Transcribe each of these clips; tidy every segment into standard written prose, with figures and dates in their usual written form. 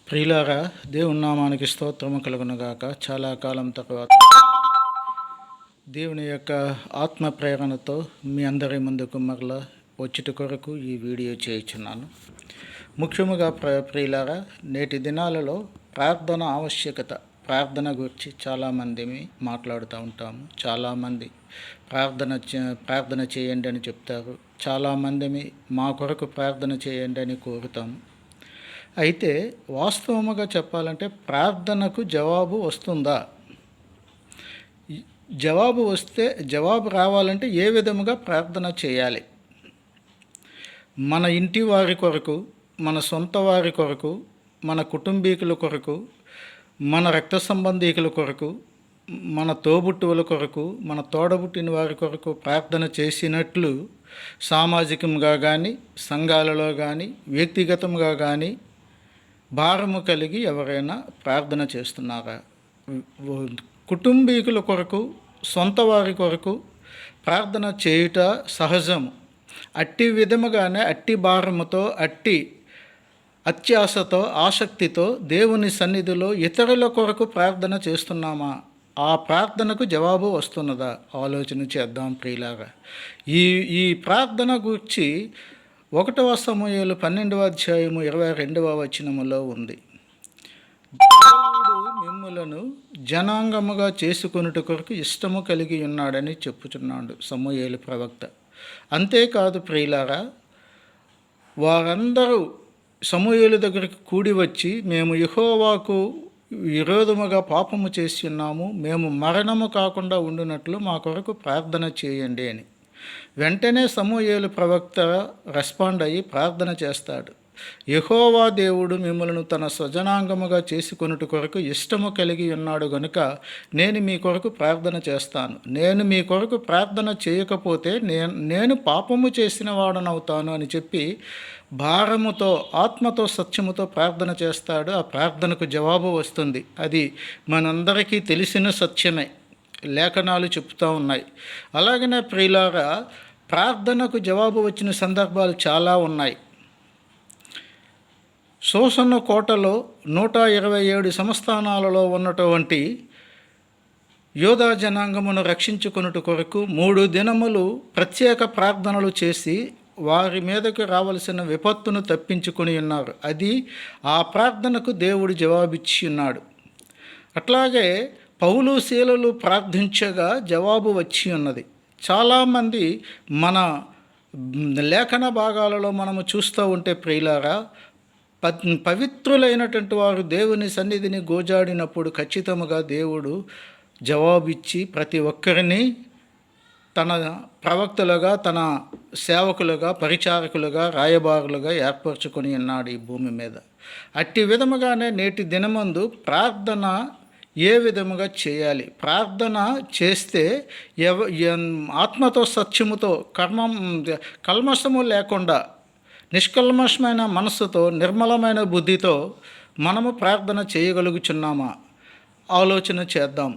ప్రియులారా, దేవుని నామానికి స్తోత్రము కలుగునుగాక. చాలా కాలం తర్వాత దేవుని యొక్క ఆత్మ ప్రేరణతో మీ అందరి ముందుకు మరలా వచ్చుట కొరకు ఈ వీడియో చేయుచున్నాను. ముఖ్యముగా ప్రియులారా, నేటి దినాలలో ప్రార్థన ఆవశ్యకత, ప్రార్థన గురించి చాలామంది మాట్లాడుతూ ఉంటాము. చాలామంది ప్రార్థన చేయండి అని చెప్తారు. చాలామంది మా కొరకు ప్రార్థన చేయండి అని కోరుతాము. అయితే వాస్తవముగా చెప్పాలంటే ప్రార్థనకు జవాబు వస్తుందా? జవాబు రావాలంటే ఏ విధముగా ప్రార్థన చేయాలి? మన ఇంటి వారి కొరకు, మన సొంత వారి కొరకు, మన కుటుంబీకుల కొరకు, మన రక్త సంబంధీకుల కొరకు, మన తోబుట్టువుల కొరకు, మన తోడబుట్టిన వారి కొరకు ప్రార్థన చేసినట్లు సామాజికంగా కానీ, సంఘాలలో కానీ, వ్యక్తిగతంగా కానీ భారము కలిగి ఎవరైనా ప్రార్థన చేస్తున్నారా? కుటుంబీకుల కొరకు, సొంత వారి కొరకు ప్రార్థన చేయుట సహజము. అట్టి విధముగానే అట్టి భారముతో, అట్టి అత్యాశతో, ఆసక్తితో దేవుని సన్నిధిలో ఇతరుల కొరకు ప్రార్థన చేస్తున్నామా? ఆ ప్రార్థనకు జవాబు వస్తున్నదా? ఆలోచన చేద్దాం ప్రియులారా. ఈ ప్రార్థన గురించి 1 సమూయేలు 12వ అధ్యాయము 22వ వచనములో ఉంది. దేవుడు మిమ్ములను జనాంగముగా చేసుకొనుట కొరకు ఇష్టము కలిగి ఉన్నాడని చెప్పుచున్నాడు సమూయేలు ప్రవక్త. అంతేకాదు ప్రియులారా, వారందరూ సమూయేలు దగ్గరికి కూడి వచ్చి, మేము యెహోవాకు విరోధముగా పాపము చేసి ఉన్నాము, మేము మరణము కాకుండా ఉండునట్లు మా కొరకు ప్రార్థన చేయండి అని. వెంటనే సమూయేలు ప్రవక్త రెస్పాండ్ అయ్యి ప్రార్థన చేస్తాడు. యెహోవా దేవుడు మిమ్మల్ని తన స్వజనాంగముగా చేసుకొనుట కొరకు ఇష్టము కలిగి ఉన్నాడు గనుక నేను మీ కొరకు ప్రార్థన చేస్తాను. నేను మీ కొరకు ప్రార్థన చేయకపోతే నేను పాపము చేసిన వాడనవుతాను అని చెప్పి భారముతో, ఆత్మతో, సత్యముతో ప్రార్థన చేస్తాడు. ఆ ప్రార్థనకు జవాబు వస్తుంది. అది మనందరికీ తెలిసిన సత్యమే, లేఖనాలు చెప్తూ ఉన్నాయి. అలాగనే ప్రియులారా, ప్రార్థనకు జవాబు వచ్చిన సందర్భాలు చాలా ఉన్నాయి. శోషణ కోటలో 127 సంస్థానాలలో ఉన్నటువంటి యోధా జనాంగమును రక్షించుకొనుట కొరకు 3 దినములు ప్రత్యేక ప్రార్థనలు చేసి వారి మీదకు రావలసిన విపత్తును తప్పించుకొని ఉన్నారు. అది ఆ ప్రార్థనకు దేవుడు జవాబిచ్చి ఉన్నాడు. అట్లాగే పౌలు శీలలు ప్రార్థించగా జవాబు వచ్చి ఉన్నది. చాలామంది మన లేఖన భాగాలలో మనము చూస్తూ ఉంటే ప్రియులారా, పవిత్రులైనటువంటి వారు దేవుని సన్నిధిని గోజాడినప్పుడు ఖచ్చితంగా దేవుడు జవాబిచ్చి ప్రతి ఒక్కరిని తన ప్రవక్తలుగా, తన సేవకులుగా, పరిచారకులుగా, రాయబారులుగా ఏర్పరచుకొని ఉన్నాడు ఈ భూమి మీద. అట్టి విధముగానే నేటి దినమందు ప్రార్థన ఏ విధముగా చేయాలి? ప్రార్థన చేస్తే ఆత్మతో, సత్యముతో, కల్మషము లేకుండా నిష్కల్మషమైన మనస్సుతో, నిర్మలమైన బుద్ధితో మనము ప్రార్థన చేయగలుగుచున్నామా? ఆలోచన చేద్దాం.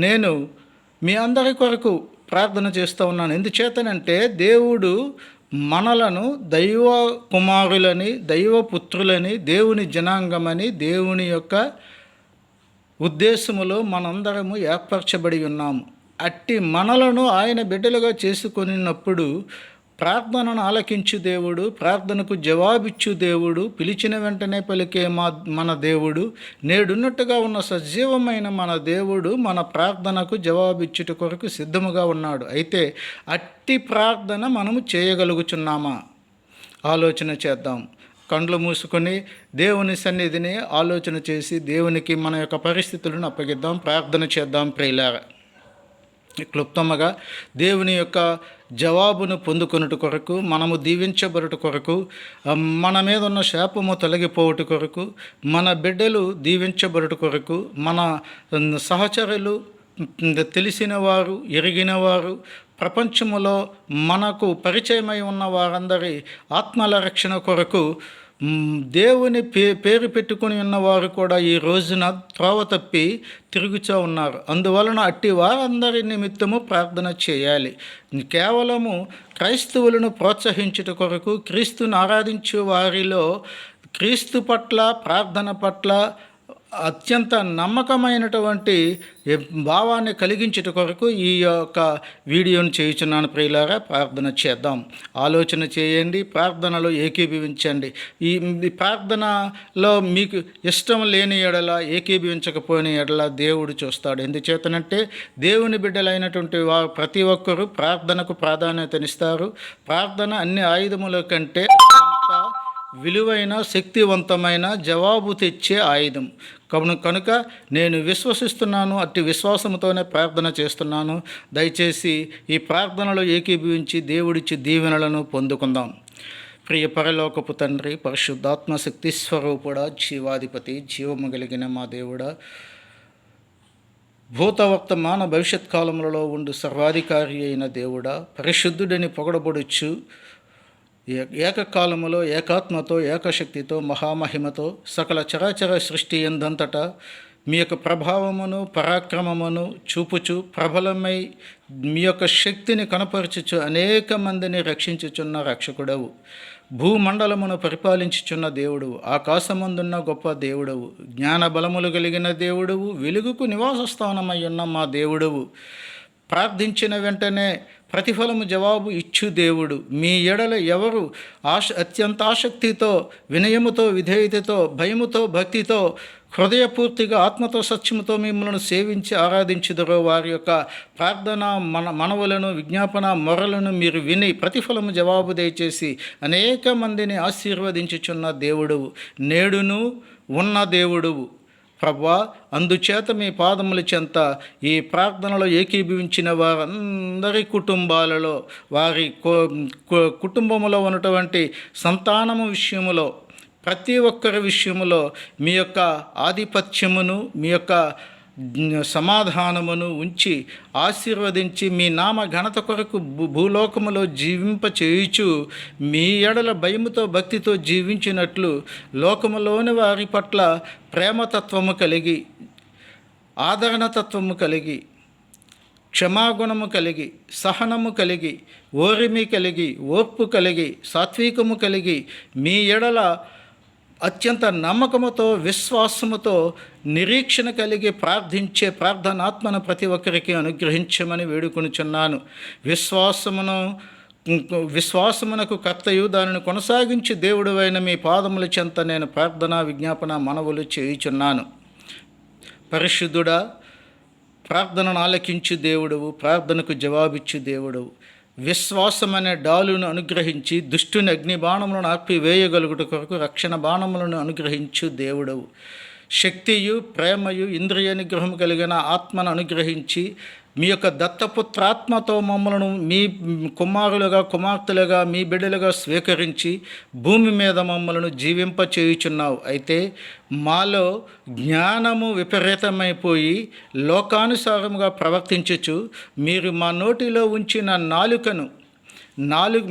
నేను మీ అందరి కొరకు ప్రార్థన చేస్తూ ఉన్నాను. ఎందుచేతనంటే దేవుడు మనలను దైవ కుమారులని, దైవపుత్రులని, దేవుని జనాంగమని, దేవుని యొక్క ఉద్దేశములో మనందరము ఏర్పరచబడి ఉన్నాము. అట్టి మనలను ఆయన బిడ్డలుగా చేసుకొనినప్పుడు ప్రార్థనను ఆలకించు దేవుడు, ప్రార్థనకు జవాబిచ్చు దేవుడు, పిలిచిన వెంటనే పలికే మన దేవుడు, నేడున్నట్టుగా ఉన్న సజీవమైన మన దేవుడు మన ప్రార్థనకు జవాబిచ్చుట కొరకు సిద్ధముగా ఉన్నాడు. అయితే అట్టి ప్రార్థన మనము చేయగలుగుచున్నామా? ఆలోచన చేద్దాం. కండ్లు మూసుకొని దేవుని సన్నిధిని ఆలోచన చేసి దేవునికి మన యొక్క పరిస్థితులను అప్పగిద్దాం. ప్రార్థన చేద్దాం ప్రియులారా. క్లుప్తముగా దేవుని యొక్క జవాబును పొందుకొనుట కొరకు, మనము దీవించబడుట కొరకు, మన మీద ఉన్న శాపము తొలగిపోవుట కొరకు, మన బిడ్డలు దీవించబడుట కొరకు, మన సహచరులు, తెలిసిన వారు, ఎరిగిన వారు, ప్రపంచములో మనకు పరిచయమై ఉన్న వారందరి ఆత్మల రక్షణ కొరకు దేవుని పేరు పెట్టుకుని ఉన్నవారు కూడా ఈ రోజున త్రోవ తప్పి తిరుగుతూ ఉన్నారు. అందువలన అట్టి వారందరి నిమిత్తము ప్రార్థన చేయాలి. కేవలము క్రైస్తవులను ప్రోత్సహించుట కొరకు, క్రీస్తుని ఆరాధించే వారిలో క్రీస్తు పట్ల, ప్రార్థన పట్ల అత్యంత నమ్మకమైనటువంటి భావాన్ని కలిగించుట కొరకు ఈ యొక్క వీడియోను చేయుచున్నాను. ప్రియులారా, ప్రార్థన చేద్దాం. ఆలోచన చేయండి, ప్రార్థనలో ఏకీభవించండి. ఈ ప్రార్థనలో మీకు ఇష్టం లేని ఎడల, ఏకీభవించకపోయిన ఎడల దేవుడు చూస్తాడు. ఎందుచేతనంటే దేవుని బిడ్డలైనటువంటి వారు ప్రతి ఒక్కరూ ప్రార్థనకు ప్రాధాన్యతనిస్తారు. ప్రార్థన అన్ని ఆయుధముల కంటే విలువైన, శక్తివంతమైన, జవాబు తెచ్చే ఆయుధం. కనుక నేను విశ్వసిస్తున్నాను, అట్టి విశ్వాసంతోనే ప్రార్థన చేస్తున్నాను. దయచేసి ఈ ప్రార్థనలో ఏకీభవించి దేవుడిచ్చి దీవెనలను పొందుకుందాం. ప్రియ పరలోకపు తండ్రి, పరిశుద్ధాత్మ శక్తి స్వరూపుడా, జీవాధిపతి, జీవము కలిగిన మా దేవుడా, భూత వర్తమాన భవిష్యత్ కాలములలో ఉండు సర్వాధికారి అయిన దేవుడా, పరిశుద్ధుడని పొగడబడుచు ఏకకాలములో ఏకాత్మతో, ఏకశక్తితో, మహామహిమతో సకల చరాచర సృష్టి ఎందంతటా మీ యొక్క ప్రభావమును, పరాక్రమమును చూపుచు ప్రబలమై మీ యొక్క శక్తిని కనపరచుచు అనేక మందిని రక్షించుచున్న రక్షకుడవు. భూమండలమును పరిపాలించుచున్న దేవుడవు, ఆకాశమందున్న గొప్ప దేవుడవు, జ్ఞాన బలములు కలిగిన దేవుడవు, వెలుగుకు నివాస స్థానమై ఉన్న మా దేవుడవు. ప్రార్థించిన వెంటనే ప్రతిఫలము జవాబు ఇచ్చు దేవుడు. మీ ఎడల ఎవరు అత్యంత ఆసక్తితో, వినయముతో, విధేయతతో, భయముతో, భక్తితో, హృదయపూర్తిగా, ఆత్మతో, సత్యముతో మిమ్మల్ని సేవించి ఆరాధించుదరో వారి యొక్క ప్రార్థన మనవులను, విజ్ఞాపన మొరలను మీరు విని ప్రతిఫలము జవాబు దయచేసి అనేక మందిని ఆశీర్వదించుచున్న దేవుడువు, నేడును ఉన్న దేవుడువు. ప్రభువా, అందుచేత మీ పాదముల చెంత ఈ ప్రార్థనలో ఏకీభవించిన వారందరి కుటుంబాలలో, వారి కుటుంబములో ఉన్నటువంటి సంతానము విషయములో, ప్రతి ఒక్కరి విషయములో మీ యొక్క ఆధిపత్యమును, మీ యొక్క సమాధానమును ఉంచి ఆశీర్వదించి మీ నామ ఘనత కొరకు భూలోకములో జీవింప చేయుచు మీ ఎడల భయముతో, భక్తితో జీవించినట్లు లోకములోని వారి పట్ల ప్రేమతత్వము కలిగి, ఆదరణతత్వము కలిగి, క్షమాగుణము కలిగి, సహనము కలిగి, ఓరిమి కలిగి, ఓర్పు కలిగి, సాత్వికము కలిగి మీ ఎడల అత్యంత నమ్మకముతో, విశ్వాసముతో, నిరీక్షణ కలిగి ప్రార్థించే ప్రార్థనాత్మను ప్రతి ఒక్కరికి అనుగ్రహించమని వేడుకొనుచున్నాను. విశ్వాసమునకు కర్తయు దానిని కొనసాగించి దేవుడువైన మీ పాదముల చెంత నేను ప్రార్థన, విజ్ఞాపన మనవులు చేయుచున్నాను. పరిశుద్ధుడా, ప్రార్థనను ఆలకించు దేవుడవు, ప్రార్థనకు జవాబిచ్చు దేవుడవు. విశ్వాసమనే డాలును అనుగ్రహించి దుష్టుని అగ్ని బాణములను ఆర్పివేయగలుగుట కొరకు రక్షణ బాణములను అనుగ్రహించు దేవుడవు. శక్తియు, ప్రేమయు, ఇంద్రియ నిగ్రహం కలిగిన ఆత్మను అనుగ్రహించి మీ యొక్క దత్తపుత్రాత్మతో మమ్మలను మీ కుమారులుగా, కుమార్తెలుగా, మీ బిడ్డలుగా స్వీకరించి భూమి మీద మమ్మలను జీవింపచేయుచున్నావు. అయితే మాలో జ్ఞానము విపరీతమైపోయి లోకానుసారముగా ప్రవర్తించుచు మీరు మా నోటిలో ఉంచిన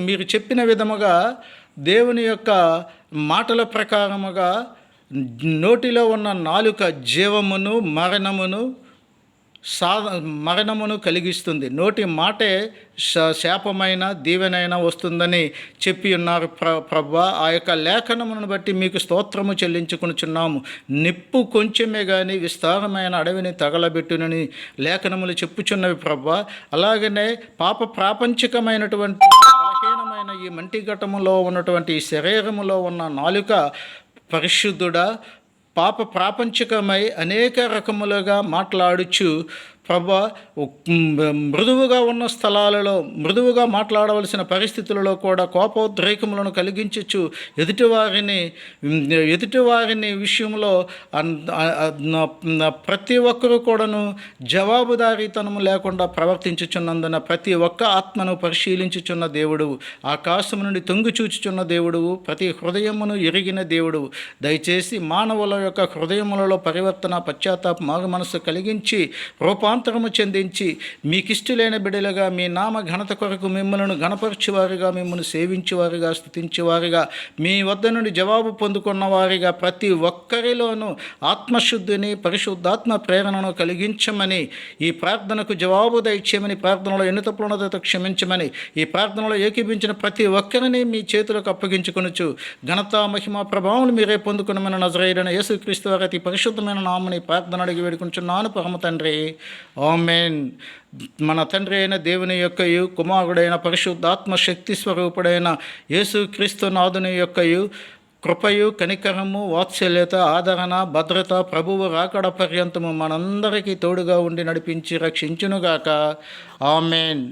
మీరు చెప్పిన విధముగా దేవుని యొక్క మాటల ప్రకారముగా నోటిలో ఉన్న నాలుక జీవమును, మరణమును కలిగిస్తుంది. నోటి మాటే శాపమైన, దీవెనైనా వస్తుందని చెప్పి ఉన్నారు ప్రభువా. ఆ యొక్క లేఖనమును బట్టి మీకు స్తోత్రము చెల్లించుకొనుచున్నాము. నిప్పు కొంచెమే కానీ విస్తారమైన అడవిని తగలబెట్టునని లేఖనములు చెప్పుచున్నవి ప్రభువా. అలాగనే ప్రాపంచికమైనటువంటి బలహీనమైన ఈ మంటిఘటములో ఉన్నటువంటి ఈ శరీరములో ఉన్న నాలుక పరిశుద్ధుడా, ప్రాపంచికమై అనేక రకములుగా మాట్లాడుచు ప్రభా, మృదువుగా ఉన్న స్థలాలలో, మృదువుగా మాట్లాడవలసిన పరిస్థితులలో కూడా కోపోద్రేకములను కలిగించచ్చు ఎదుటివారిని విషయంలో ప్రతి ఒక్కరూ కూడాను జవాబుదారీతనము లేకుండా ప్రవర్తించుచున్నందున ప్రతి ఒక్క ఆత్మను పరిశీలించుచున్న దేవుడువు, ఆకాశము నుండి తొంగి చూచుచున్న దేవుడువు, ప్రతి హృదయమును ఎరిగిన దేవుడువు. దయచేసి మానవుల యొక్క హృదయములలో పరివర్తన, పశ్చాత్తాప, మారు మనసు కలిగించి రూపాంతరము చెందించి మీకిష్టులైన బిడ్డలుగా మీ నామ ఘనత కొరకు మిమ్మల్ని ఘనపరచువారుగా, మిమ్మల్ని సేవించేవారుగా, స్తుతించేవారుగా, మీ వద్ద నుండి జవాబు పొందుకున్న వారిగా ప్రతి ఒక్కరిలోనూ ఆత్మశుద్ధిని, పరిశుద్ధాత్మ ప్రేరణను కలిగించమని, ఈ ప్రార్థనకు జవాబు దయచేయమని, ప్రార్థనలో ఎన్ని తప్పులున్నదో క్షమించమని, ఈ ప్రార్థనలో ఏకీభించిన ప్రతి ఒక్కరిని మీ చేతులకు అప్పగించుకొనుచు ఘనత, మహిమ, ప్రభావం మీరే పొందుకునమని నజరేయుడైన యేసుక్రీస్తు వారి అతి పరిశుద్ధమైన నామని ప్రార్థన అడిగి వేడుకుంటున్నాను పరమ తండ్రి. ఆమేన్. మన తండ్రి అయిన దేవుని యొక్కయు, కుమారుడైన పరిశుద్ధాత్మ శక్తి స్వరూపుడైన యేసుక్రీస్తు నాథుని యొక్కయు కృపయు, కనికరము, వాత్సల్యత, ఆదరణ, భద్రత ప్రభువు రాకడ పర్యంతము మనందరికీ తోడుగా ఉండి నడిపించి రక్షించునుగాక. ఆమేన్.